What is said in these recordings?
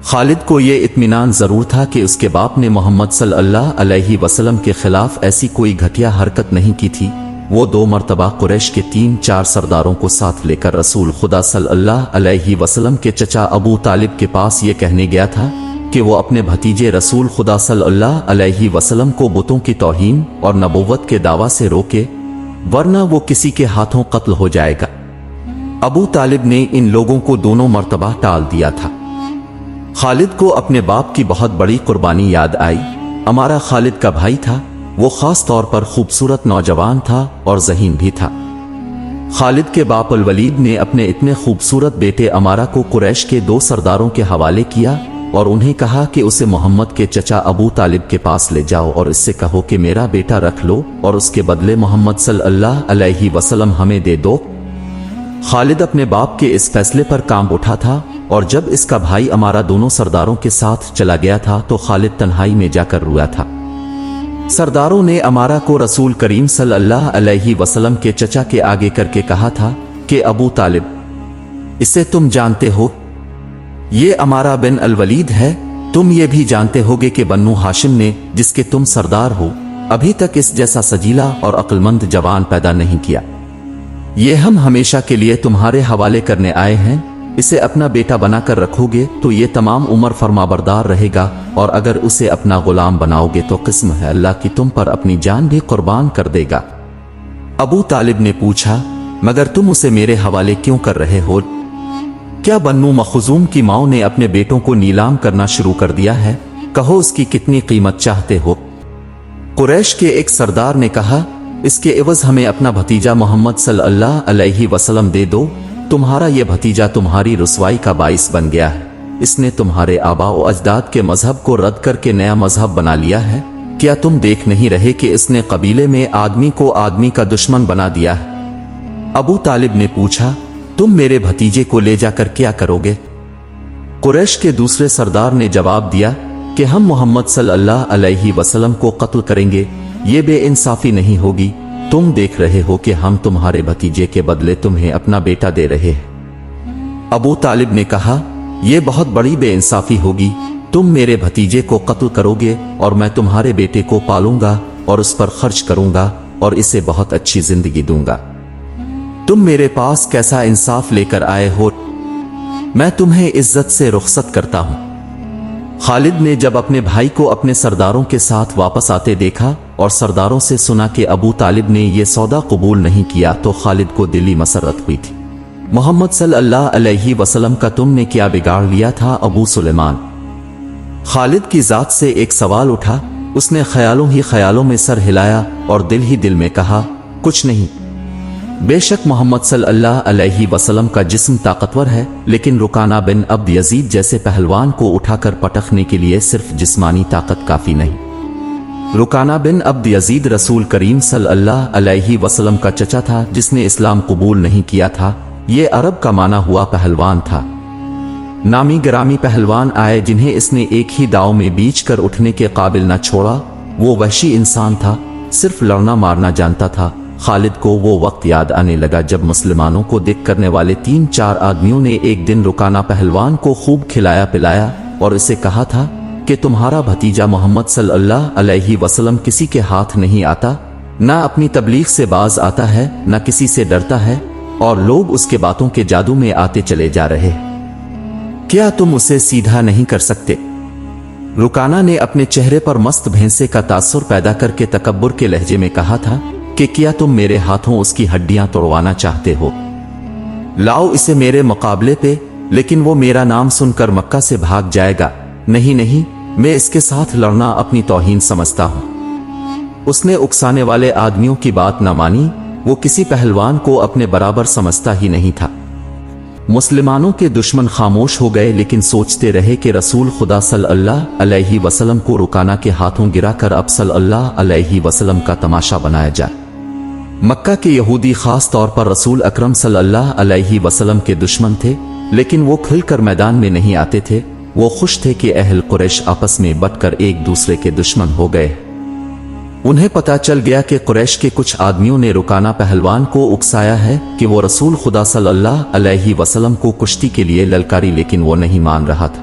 خالد کو یہ اطمینان ضرور تھا کہ اس کے باپ نے محمد صلی اللہ علیہ وسلم کے خلاف ایسی کوئی گھٹیا حرکت نہیں کی تھی۔ وہ 2 مرتبہ قریش کے 3-4 سرداروں کو ساتھ لے کر رسول خدا صلی اللہ علیہ وسلم کے چچا ابو طالب کے پاس یہ کہنے گیا تھا کہ وہ اپنے بھتیجے رسول خدا صلی اللہ علیہ وسلم کو بتوں کی توہین اور نبوت کے دعویٰ سے روکے، ورنہ وہ کسی کے ہاتھوں قتل ہو جائے گا۔ ابو طالب نے ان لوگوں کو دونوں مرتبہ ٹال دیا تھا۔ خالد کو اپنے باپ کی بہت بڑی قربانی یاد آئی۔ امارہ خالد کا بھائی تھا، وہ خاص طور پر خوبصورت نوجوان تھا اور ذہین بھی تھا۔ خالد کے باپ الولید نے اپنے اتنے خوبصورت بیٹے امارہ کو قریش کے 2 سرداروں کے حوالے کیا اور انہیں کہا کہ اسے محمد کے چچا ابو طالب کے پاس لے جاؤ اور اس سے کہو کہ میرا بیٹا رکھ لو اور اس کے بدلے محمد صلی اللہ علیہ وسلم ہمیں دے دو۔ خالد اپنے باپ کے اس فیصلے پر کام اٹھا تھا، اور جب اس کا بھائی امارہ دونوں سرداروں کے ساتھ چلا گیا تھا تو خالد تنہائی میں جا کر رویا تھا۔ سرداروں نے امارہ کو رسول کریم صلی اللہ علیہ وسلم کے چچا کے آگے کر کے کہا تھا کہ ابو طالب، اسے تم جانتے ہو، یہ امارہ بن الولید ہے۔ تم یہ بھی جانتے ہوگے کہ بنو ہاشم نے، جس کے تم سردار ہو، ابھی تک اس جیسا سجیلا اور عقل مند جوان پیدا نہیں کیا۔ یہ ہم ہمیشہ کے لیے تمہارے حوالے کرنے آئے ہیں۔ اسے اپنا بیٹا بنا کر رکھو گے تو یہ تمام عمر فرمانبردار رہے گا، اور اگر اسے اپنا غلام بناؤ گے تو قسم ہے اللہ کی تم پر اپنی جان بھی قربان کر دے گا۔ ابو طالب نے پوچھا، مگر تم اسے میرے حوالے کیوں کر رہے ہو؟ کیا بنو مخزوم کی ماؤں نے اپنے بیٹوں کو نیلام کرنا شروع کر دیا ہے؟ کہو اس کی کتنی قیمت چاہتے ہو؟ قریش کے ایک سردار نے کہا، اس کے عوض ہمیں اپنا بھتیجا محمد صلی اللہ علیہ وسلم دے دو۔ تمہارا یہ بھتیجا تمہاری رسوائی کا باعث بن گیا ہے۔ اس نے تمہارے آباء و اجداد کے مذہب کو رد کر کے نیا مذہب بنا لیا ہے۔ کیا تم دیکھ نہیں رہے کہ اس نے قبیلے میں آدمی کو آدمی کا دشمن بنا دیا ہے؟ ابو طالب نے پوچھا، تم میرے بھتیجے کو لے جا کر کیا کرو گے؟ قریش کے دوسرے سردار نے جواب دیا کہ ہم محمد صلی اللہ علیہ وسلم کو قتل کریں گے۔ یہ بے انصافی نہیں ہوگی۔ تم دیکھ رہے ہو کہ ہم تمہارے بھتیجے کے بدلے تمہیں اپنا بیٹا دے رہے ہیں۔ ابو طالب نے کہا، یہ بہت بڑی بے انصافی ہوگی۔ تم میرے بھتیجے کو قتل کرو گے اور میں تمہارے بیٹے کو پالوں گا اور اس پر خرچ کروں گا اور اسے بہت اچھی زندگی دوں گا۔ تم میرے پاس کیسا انصاف لے کر آئے ہو؟ میں تمہیں عزت سے رخصت کرتا ہوں۔ خالد نے جب اپنے بھائی کو اپنے سرداروں کے ساتھ واپس آتے دیکھا اور سرداروں سے سنا کہ ابو طالب نے یہ سودا قبول نہیں کیا تو خالد کو دلی مسرت ہوئی تھی۔ محمد صلی اللہ علیہ وسلم کا تم نے کیا بگاڑ لیا تھا ابو سلیمان؟ خالد کی ذات سے ایک سوال اٹھا۔ اس نے خیالوں ہی خیالوں میں سر ہلایا اور دل ہی دل میں کہا، کچھ نہیں۔ بے شک محمد صلی اللہ علیہ وسلم کا جسم طاقتور ہے، لیکن رکانہ بن عبد یزید جیسے پہلوان کو اٹھا کر پٹخنے کے لیے صرف جسمانی طاقت کافی نہیں۔ رکانہ بن عبد یزید رسول کریم صلی اللہ علیہ وسلم کا چچا تھا جس نے اسلام قبول نہیں کیا تھا۔ یہ عرب کا معنی ہوا پہلوان تھا۔ نامی گرامی پہلوان آئے جنہیں اس نے ایک ہی داؤ میں بیچ کر اٹھنے کے قابل نہ چھوڑا۔ وہ وحشی انسان تھا، صرف لڑنا مارنا جانتا تھا۔ خالد کو وہ وقت یاد آنے لگا جب مسلمانوں کو دکھ کرنے والے 3-4 آدمیوں نے ایک دن رکانہ پہلوان کو خوب کھلایا پلایا اور اسے کہا تھا کہ تمہارا بھتیجا محمد صلی اللہ علیہ وسلم کسی کے ہاتھ نہیں آتا، نہ اپنی تبلیغ سے باز آتا ہے، نہ کسی سے ڈرتا ہے، اور لوگ اس کے باتوں کے جادو میں آتے چلے جا رہے ہیں۔ کیا تم اسے سیدھا نہیں کر سکتے؟ رکانہ نے اپنے چہرے پر مست بھینسے کا تاثر پیدا کر کے تکبر کے لہجے میں کہا تھا کہ کیا تم میرے ہاتھوں اس کی ہڈیاں توڑوانا چاہتے ہو؟ لاؤ اسے میرے مقابلے پہ، لیکن وہ میرا نام سن کر مکہ سے بھاگ جائے گا۔ نہیں نہیں، میں اس کے ساتھ لڑنا اپنی توہین سمجھتا ہوں۔ اس نے اکسانے والے آدمیوں کی بات نہ مانی۔ وہ کسی پہلوان کو اپنے برابر سمجھتا ہی نہیں تھا۔ مسلمانوں کے دشمن خاموش ہو گئے، لیکن سوچتے رہے کہ رسول خدا صلی اللہ علیہ وسلم کو رکانہ کے ہاتھوں گرا کر اب صلی اللہ علیہ وسلم کا تماشا بنایا جائے۔ مکہ کے یہودی خاص طور پر رسول اکرم صلی اللہ علیہ وسلم کے دشمن تھے، لیکن وہ کھل کر میدان میں نہیں آتے تھے۔ وہ خوش تھے کہ اہل قریش آپس میں بٹ کر ایک دوسرے کے دشمن ہو گئے۔ انہیں پتا چل گیا کہ قریش کے کچھ آدمیوں نے رکانہ پہلوان کو اکسایا ہے کہ وہ رسول خدا صلی اللہ علیہ وسلم کو کشتی کے لیے للکاری، لیکن وہ نہیں مان رہا تھا۔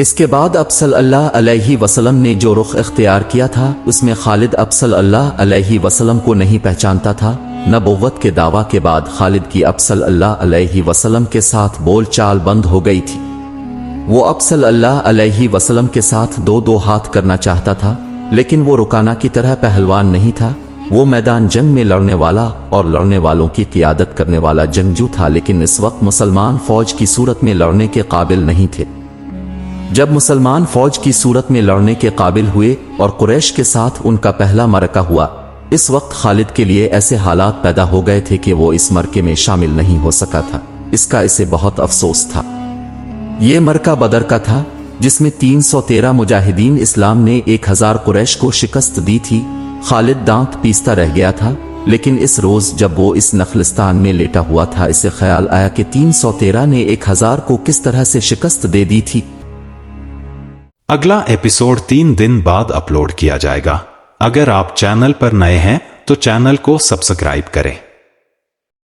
اس کے بعد اب صلی اللہ علیہ وسلم نے جو رخ اختیار کیا تھا اس میں خالد اب صلی اللہ علیہ وسلم کو نہیں پہچانتا تھا۔ نبوت کے دعویٰ کے بعد خالد کی اب صلی اللہ علیہ وسلم کے ساتھ بول چال بند ہو گئی تھی۔ وہ اب صلی اللہ علیہ وسلم کے ساتھ دو ہاتھ کرنا چاہتا تھا، لیکن وہ رکانہ کی طرح پہلوان نہیں تھا۔ وہ میدان جنگ میں لڑنے والا اور لڑنے والوں کی قیادت کرنے والا جنگجو تھا، لیکن اس وقت مسلمان فوج کی صورت میں لڑنے کے قابل نہیں تھے۔ جب مسلمان فوج کی صورت میں لڑنے کے قابل ہوئے اور قریش کے ساتھ ان کا پہلا معرکہ ہوا، اس وقت خالد کے لیے ایسے حالات پیدا ہو گئے تھے کہ وہ اس معرکے میں شامل نہیں ہو سکا تھا۔ اس کا اسے بہت افسوس تھا۔ یہ معرکہ بدر کا تھا، جس میں 313 مجاہدین اسلام نے 1000 قریش کو شکست دی تھی۔ خالد دانت پیستا رہ گیا تھا، لیکن اس روز جب وہ اس نخلستان میں لیٹا ہوا تھا اسے خیال آیا کہ 313 نے 1000 کو کس طرح سے شکست دے دی تھی۔ اگلا ایپیسوڈ 3 دن بعد اپلوڈ کیا جائے گا۔ اگر آپ چینل پر نئے ہیں تو چینل کو سبسکرائب کریں۔